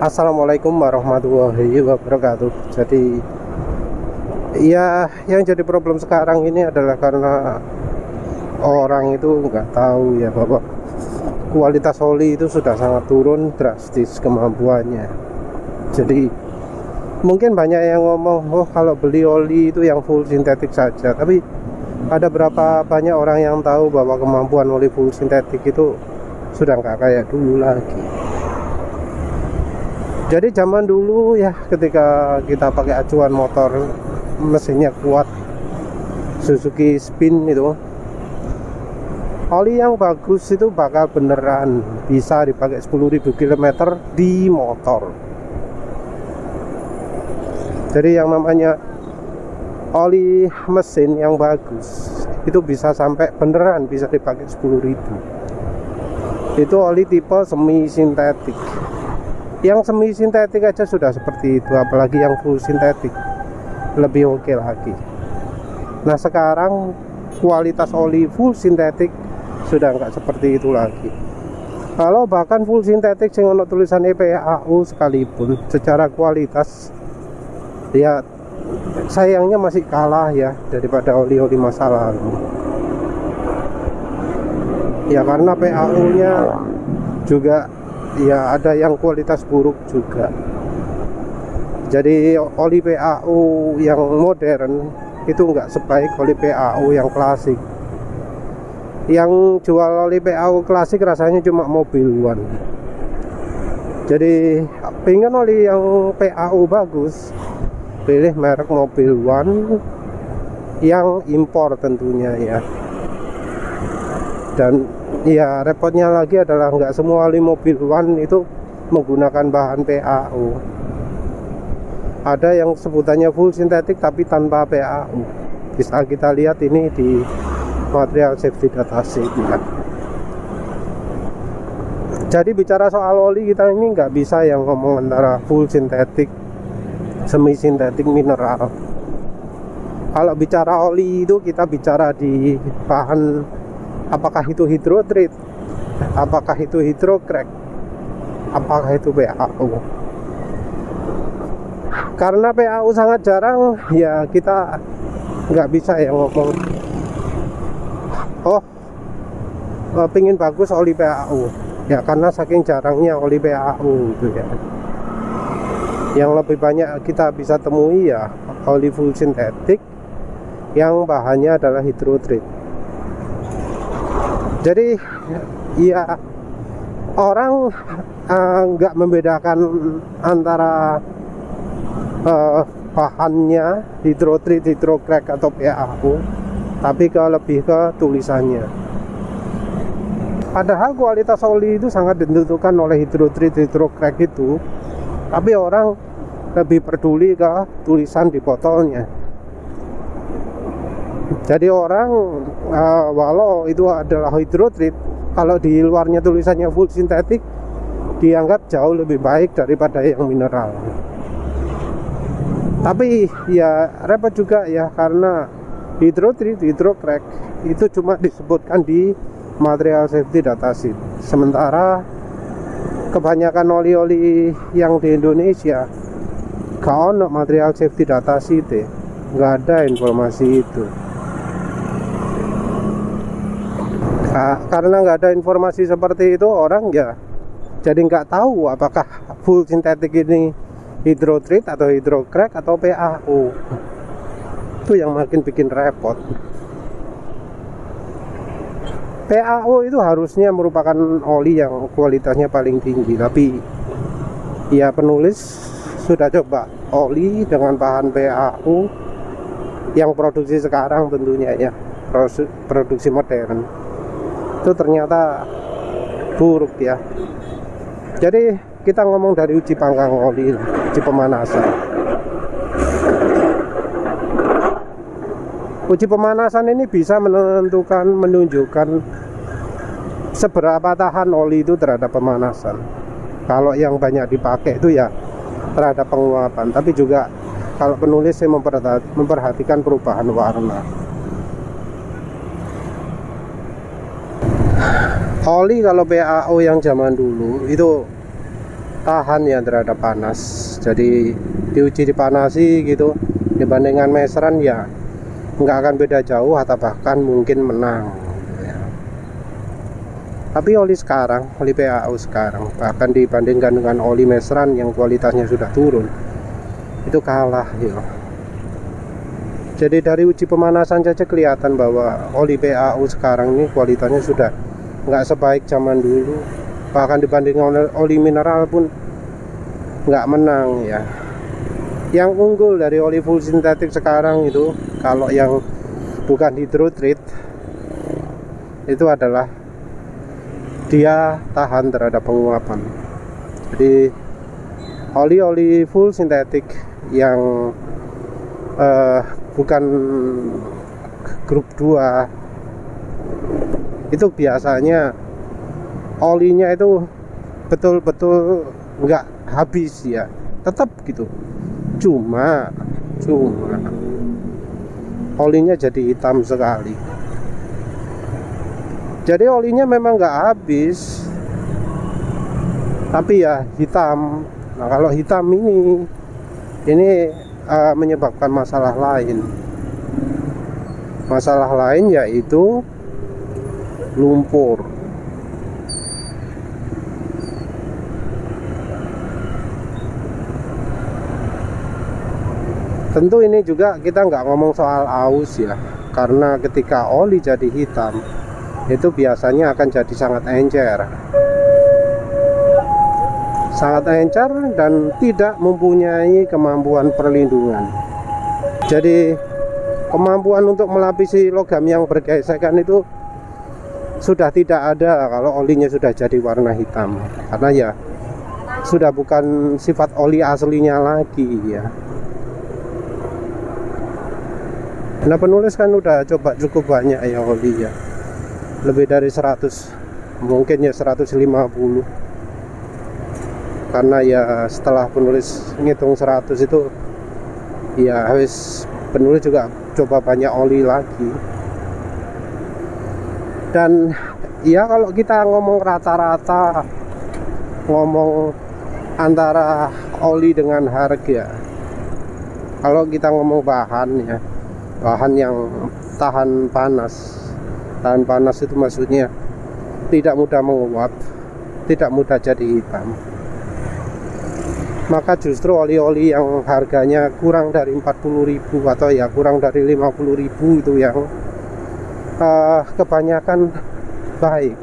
Assalamualaikum warahmatullahi wabarakatuh. Jadi ya, yang jadi problem sekarang ini adalah karena orang itu nggak tahu ya bahwa kualitas oli itu sudah sangat turun drastis kemampuannya. Jadi mungkin banyak yang ngomong, oh kalau beli oli itu yang full sintetik saja. Tapi ada berapa banyak orang yang tahu bahwa kemampuan oli full sintetik itu sudah nggak kayak dulu lagi. Jadi zaman dulu ya, ketika kita pakai acuan motor mesinnya kuat Suzuki Spin itu, oli yang bagus itu bakal beneran bisa dipakai 10.000 km di motor. Jadi yang namanya oli mesin yang bagus itu bisa sampai beneran bisa dipakai 10.000. Itu oli tipe semi sintetik. Yang semi sintetik aja sudah seperti itu, apalagi yang full sintetik lebih oke lagi. Nah sekarang kualitas oli full sintetik sudah nggak seperti itu lagi. Kalau bahkan full sintetik sing ono tulisan EPAU sekalipun, secara kualitas ya sayangnya masih kalah ya daripada oli-oli masa lalu. Ya karena PAU-nya juga ya ada yang kualitas buruk juga. Jadi oli PAU yang modern itu nggak sebaik oli PAU yang klasik. Yang jual oli PAU klasik rasanya cuma Mobil One. Jadi pengen oli yang PAU bagus, pilih merek Mobil One yang impor tentunya ya. Dan ya repotnya lagi adalah nggak semua oli Mobil One itu menggunakan bahan PAU. Ada yang sebutannya full sintetik tapi tanpa PAU. Bisa kita lihat ini di material safety datasheet ya. Jadi bicara soal oli, kita ini nggak bisa yang ngomong antara full sintetik, semi sintetik, mineral. Kalau bicara oli itu kita bicara di bahan, apakah itu hydrotreat, apakah itu hydrocrack, apakah itu PAU. Karena PAU sangat jarang, ya kita nggak bisa yang ngomong, oh pingin bagus oli PAU. Ya karena saking jarangnya oli PAU gitu ya. Yang lebih banyak kita bisa temui ya oli full sintetik yang bahannya adalah hydrotreat. Jadi ya orang nggak membedakan antara bahannya hydrotreat, hydrocrack atau PAU, tapi lebih ke tulisannya. Padahal kualitas oli itu sangat ditentukan oleh hydrotreat, hydrocrack itu, tapi orang lebih peduli ke tulisan di botolnya. Jadi orang walau itu adalah hydrotreat, kalau di luarnya tulisannya full sintetik, dianggap jauh lebih baik daripada yang mineral. Tapi ya repot juga ya, karena hydrotreat, hydrocrack itu cuma disebutkan di material safety datasheet. Sementara kebanyakan oli-oli yang di Indonesia gak ono material safety datasheet, nggak ada informasi itu. Karena nggak ada informasi seperti itu, orang ya jadi nggak tahu apakah full sintetik ini hydrotreat atau hydrocrack atau PAU. Itu yang makin bikin repot. PAU itu harusnya merupakan oli yang kualitasnya paling tinggi, tapi ya penulis sudah coba oli dengan bahan PAU yang produksi sekarang tentunya ya, produksi modern, itu ternyata buruk ya. Jadi kita ngomong dari uji panggang oli, uji pemanasan. Uji pemanasan ini bisa menunjukkan seberapa tahan oli itu terhadap pemanasan. Kalau yang banyak dipakai itu ya terhadap penguapan, tapi juga kalau penulis saya memperhatikan perubahan warna. Oli kalau PAU yang zaman dulu itu tahan ya terhadap panas. Jadi diuji dipanasi gitu, dibandingkan meseran ya nggak akan beda jauh atau bahkan mungkin menang ya. Tapi oli sekarang, oli PAU sekarang, bahkan dibandingkan dengan oli meseran yang kualitasnya sudah turun, itu kalah ya. Jadi dari uji pemanasan saja kelihatan bahwa oli PAU sekarang ini kualitasnya sudah nggak sebaik zaman dulu. Bahkan dibandingkan oli mineral pun nggak menang ya. Yang unggul dari oli full sintetik sekarang itu, kalau yang bukan hydro treat, itu adalah dia tahan terhadap penguapan. Jadi oli-oli full sintetik yang bukan grup 2 itu biasanya olinya itu betul-betul nggak habis ya, tetap gitu, cuma olinya jadi hitam sekali. Jadi olinya memang nggak habis, tapi ya hitam. Nah kalau hitam ini menyebabkan masalah lain. Masalah lain yaitu lumpur. Tentu ini juga kita nggak ngomong soal aus ya, karena ketika oli jadi hitam itu biasanya akan jadi sangat encer dan tidak mempunyai kemampuan perlindungan. Jadi kemampuan untuk melapisi logam yang bergesekan itu sudah tidak ada kalau olinya sudah jadi warna hitam, karena ya sudah bukan sifat oli aslinya lagi ya. Nah penulis kan udah coba cukup banyak ya oli ya, lebih dari 100, mungkin ya 150, karena ya setelah penulis ngitung 100 itu ya habis, penulis juga coba banyak oli lagi. Dan ya kalau kita ngomong rata-rata, ngomong antara oli dengan harga, kalau kita ngomong bahan ya, bahan yang tahan panas itu maksudnya tidak mudah menguap, tidak mudah jadi hitam. Maka justru oli-oli yang harganya kurang dari 40.000 atau ya kurang dari 50.000 itu yang kebanyakan baik.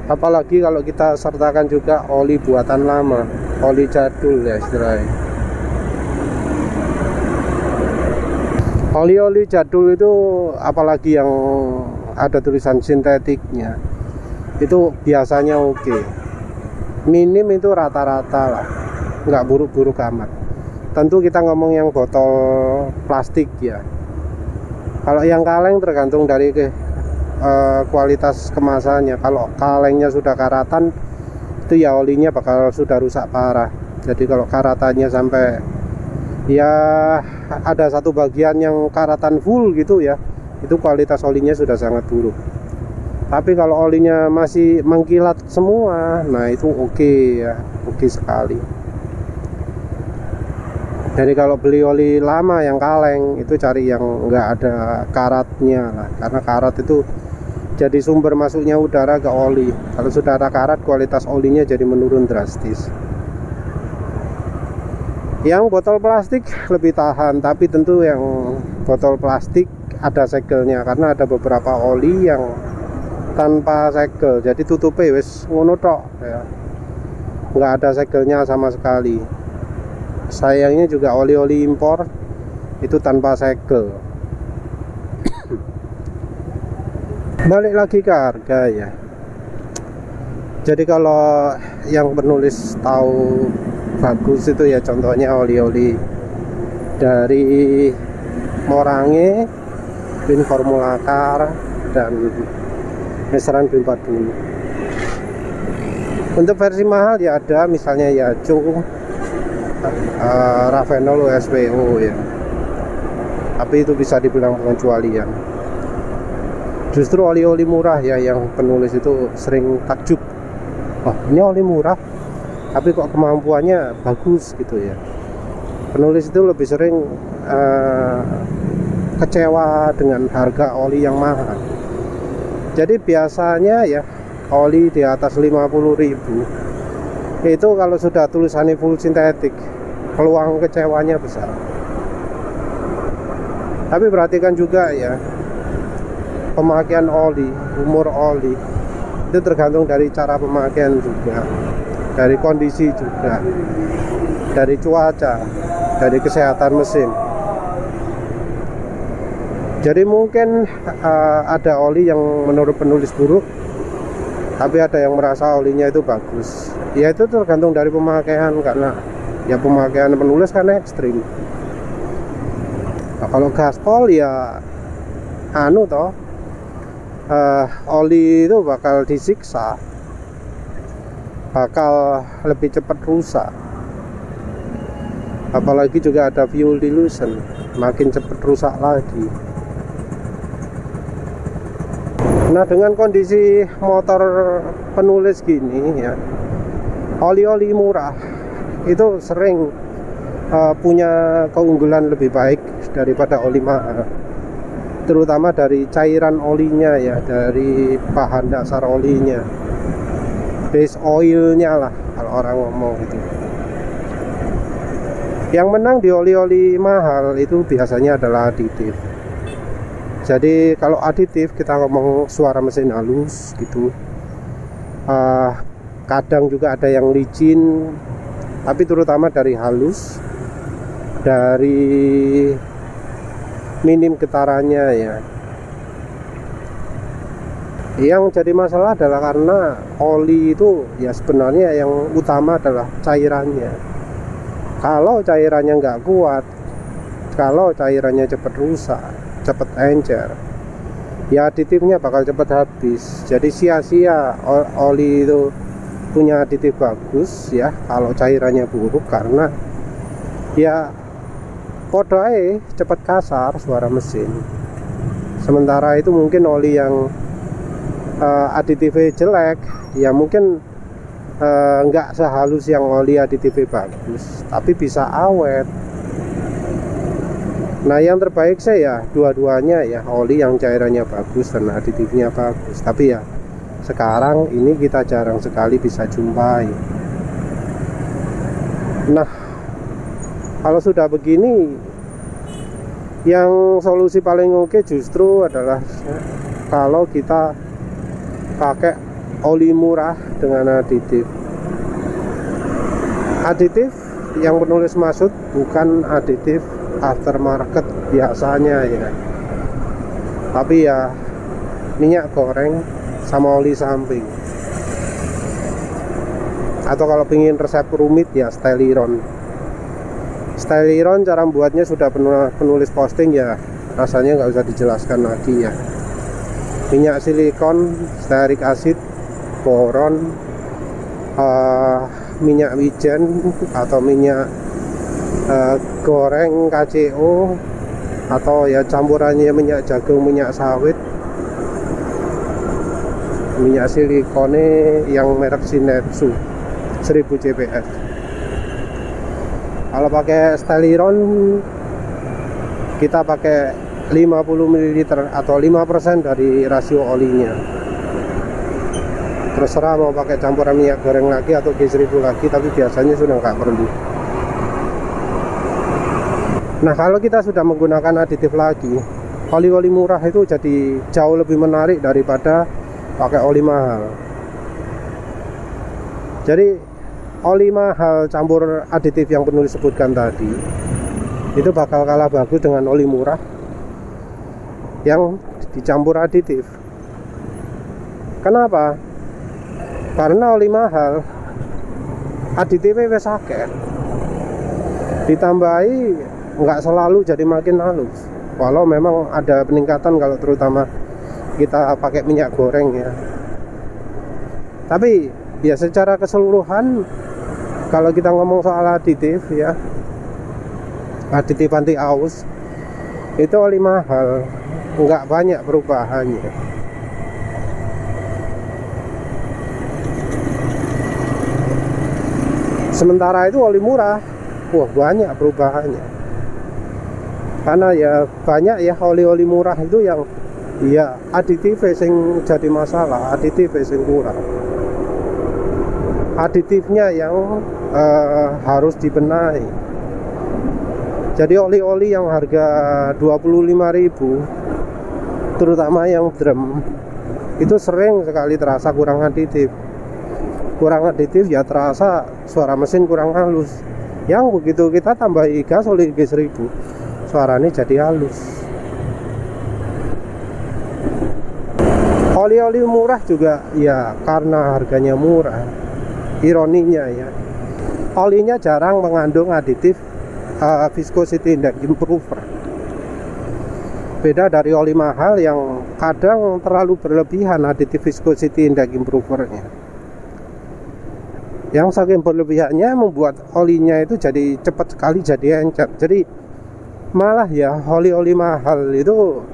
Apalagi kalau kita sertakan juga oli buatan lama, oli jadul ya istilahnya. Oli-oli jadul itu apalagi yang ada tulisan sintetiknya itu biasanya oke. Minim itu rata-rata lah, nggak buruk-buruk amat. Tentu kita ngomong yang botol plastik ya. Kalau yang kaleng tergantung dari kualitas kemasannya. Kalau kalengnya sudah karatan, itu ya olinya bakal sudah rusak parah. Jadi kalau karatannya sampai ya ada satu bagian yang karatan full gitu ya, itu kualitas olinya sudah sangat buruk. Tapi kalau olinya masih mengkilat semua, nah itu oke ya, oke sekali. Jadi kalau beli oli lama yang kaleng itu cari yang nggak ada karatnya lah, karena karat itu jadi sumber masuknya udara ke oli. Kalau sudah ada karat, kualitas olinya jadi menurun drastis. Yang botol plastik lebih tahan, tapi tentu yang botol plastik ada segelnya, karena ada beberapa oli yang tanpa segel, jadi tutupnya wis ngono tok ya, nggak ada segelnya sama sekali. Sayangnya juga oli-oli impor itu tanpa segel. Balik lagi ke harga ya. Jadi kalau yang penulis tahu bagus itu ya contohnya oli-oli dari Morange, Bin Formulacar, dan meseran B40. Untuk versi mahal ya ada misalnya Yachung, Ravenol USPO ya, tapi itu bisa dibilang pengecualian. Justru oli-oli murah ya yang penulis itu sering takjub, oh ini oli murah tapi kok kemampuannya bagus gitu ya. Penulis itu lebih sering kecewa dengan harga oli yang mahal. Jadi biasanya ya oli di atas 50.000 itu kalau sudah tulisannya full sintetik, peluang kecewanya besar. Tapi perhatikan juga ya, pemakaian oli, umur oli itu tergantung dari cara pemakaian juga, dari kondisi juga, dari cuaca, dari kesehatan mesin. Jadi mungkin ada oli yang menurut penulis buruk, tapi ada yang merasa olinya itu bagus. Ya itu tergantung dari pemakaian, karena ya pemakaian penulis kan ekstrim. Nah, kalau gaspol ya oli itu bakal disiksa, bakal lebih cepat rusak. Apalagi juga ada fuel dilution, makin cepat rusak lagi. Nah, dengan kondisi motor penulis gini ya, oli-oli murah itu sering punya keunggulan lebih baik daripada oli mahal, terutama dari cairan olinya ya, dari bahan dasar olinya, base oilnya lah kalau orang ngomong gitu. Yang menang di oli-oli mahal itu biasanya adalah aditif. Jadi kalau aditif kita ngomong suara mesin halus gitu, kadang juga ada yang licin, tapi terutama dari halus, dari minim getarannya ya. Yang jadi masalah adalah karena oli itu ya sebenarnya yang utama adalah cairannya. Kalau cairannya nggak kuat, kalau cairannya cepat rusak, cepat encer, ya aditifnya bakal cepat habis. Jadi sia-sia oli itu punya aditif bagus ya kalau cairannya buruk, karena ya podoe cepat kasar suara mesin. Sementara itu mungkin oli yang aditifnya jelek ya mungkin nggak sehalus yang oli aditifnya bagus, tapi bisa awet. Nah, yang terbaik saya dua-duanya ya, oli yang cairannya bagus dan aditifnya bagus. Tapi ya sekarang ini kita jarang sekali bisa jumpai. Nah, kalau sudah begini, yang solusi paling oke justru adalah kalau kita pakai oli murah dengan aditif. Aditif yang penulis maksud bukan aditif aftermarket biasanya ya, tapi ya minyak goreng sama oli samping. Atau kalau ingin resep rumit ya Styliron. Styliron cara buatnya sudah penulis posting ya, rasanya nggak usah dijelaskan lagi ya. Minyak silikon, stearik acid, boron, minyak wijen atau minyak goreng KCO, atau ya campurannya minyak jagung, minyak sawit, minyak silikone yang merek Shinetsu 1000 CPF. Kalau pakai Styliron kita pakai 50 ml atau 5% dari rasio olinya. Terserah mau pakai campuran minyak goreng lagi atau G1000 lagi, tapi biasanya sudah nggak perlu. Nah, kalau kita sudah menggunakan aditif lagi, oli-oli murah itu jadi jauh lebih menarik daripada pakai oli mahal. Jadi oli mahal campur aditif yang penulis sebutkan tadi itu bakal kalah bagus dengan oli murah yang dicampur aditif. Kenapa? Karena oli mahal aditifnya wis akeh, ditambahi nggak selalu jadi makin halus, walau memang ada peningkatan kalau terutama kita pakai minyak goreng ya. Tapi ya secara keseluruhan kalau kita ngomong soal aditif ya, aditif anti aus itu oli mahal, nggak banyak perubahannya. Sementara itu oli murah, wah banyak perubahannya. Karena ya banyak ya oli-oli murah itu yang ya aditif yang jadi masalah, aditif yang kurang. Aditifnya yang harus dibenahi. Jadi oli-oli yang harga 25.000, terutama yang drum, itu sering sekali terasa kurang aditif. Kurang aditif ya terasa suara mesin kurang halus. Yang begitu kita tambahi gas oli G1000, suaranya jadi halus. Oli-oli murah juga ya karena harganya murah. Ironinya ya, olinya jarang mengandung aditif viscosity index improver. Beda dari oli mahal yang kadang terlalu berlebihan aditif viscosity index improvernya. Yang saking berlebihannya membuat olinya itu jadi cepat sekali jadi encer. Jadi malah ya oli-oli mahal itu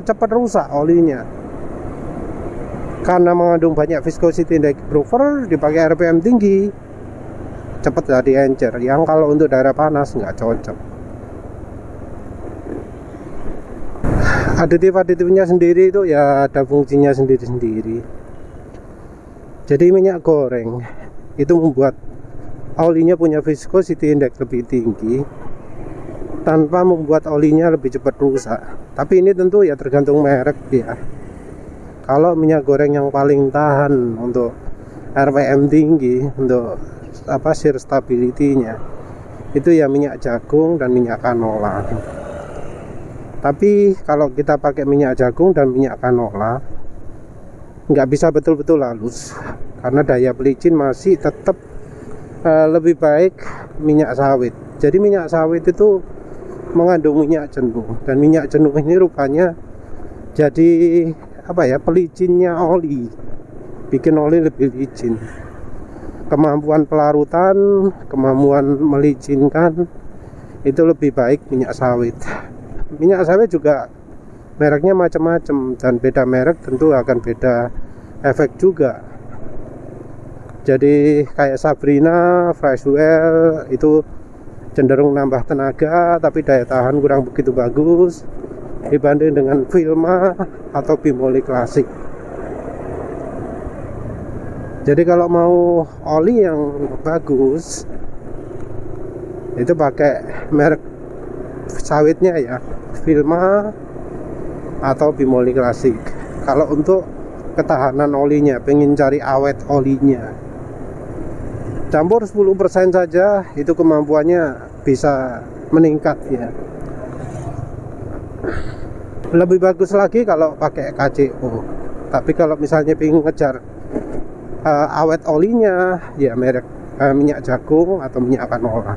cepat rusak olinya. Karena mengandung banyak viscosity index improver, dipakai RPM tinggi, cepat jadi encer. Yang kalau untuk daerah panas nggak cocok. Aditif-aditifnya sendiri itu ya ada fungsinya sendiri-sendiri. Jadi minyak goreng itu membuat olinya punya viscosity index lebih tinggi tanpa membuat olinya lebih cepat rusak. Tapi ini tentu ya tergantung merek ya. Kalau minyak goreng yang paling tahan untuk RPM tinggi, untuk shear stability-nya, itu ya minyak jagung dan minyak canola. Tapi kalau kita pakai minyak jagung dan minyak canola, nggak bisa betul-betul halus, karena daya pelicin masih tetap lebih baik minyak sawit. Jadi minyak sawit itu mengandung minyak jenuh, dan minyak jenuh ini rupanya jadi pelicinnya oli, bikin oli lebih licin. Kemampuan pelarutan, kemampuan melicinkan itu lebih baik minyak sawit. Minyak sawit juga mereknya macam-macam, dan beda merek tentu akan beda efek juga. Jadi kayak Sabrina, Freshwell itu cenderung nambah tenaga tapi daya tahan kurang begitu bagus dibanding dengan Vilma atau Bimoli klasik. Jadi kalau mau oli yang bagus itu pakai merek sawitnya ya, Vilma atau Bimoli klasik. Kalau untuk ketahanan olinya, pengen cari awet olinya, campur 10% saja itu kemampuannya bisa meningkat ya. Lebih bagus lagi kalau pakai KCO. Tapi kalau misalnya pengen ngejar awet olinya ya merek minyak jagung atau minyak canola.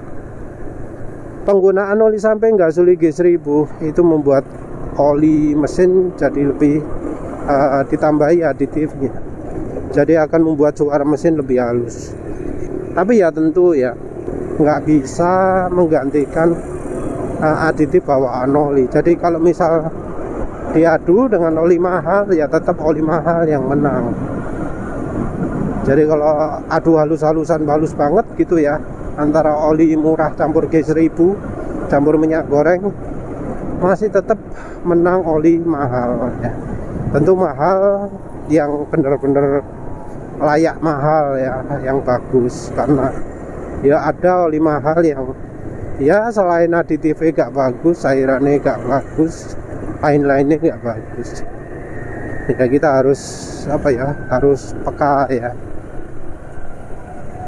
Penggunaan oli samping gas oli G1000 itu membuat oli mesin jadi lebih ditambahi aditifnya, jadi akan membuat suara mesin lebih halus. Tapi ya tentu ya nggak bisa menggantikan aditif bawaan oli. Jadi kalau misal diadu dengan oli mahal ya tetap oli mahal yang menang. Jadi kalau adu halus-halusan halus banget gitu ya, antara oli murah campur G1000 campur minyak goreng, masih tetap menang oli mahal ya. Tentu mahal yang benar-benar layak mahal ya, yang bagus. Karena ya ada oli mahal yang ya selain aditifnya gak bagus, cairannya gak bagus, lain-lainnya gak bagus. Ya kita harus harus peka ya.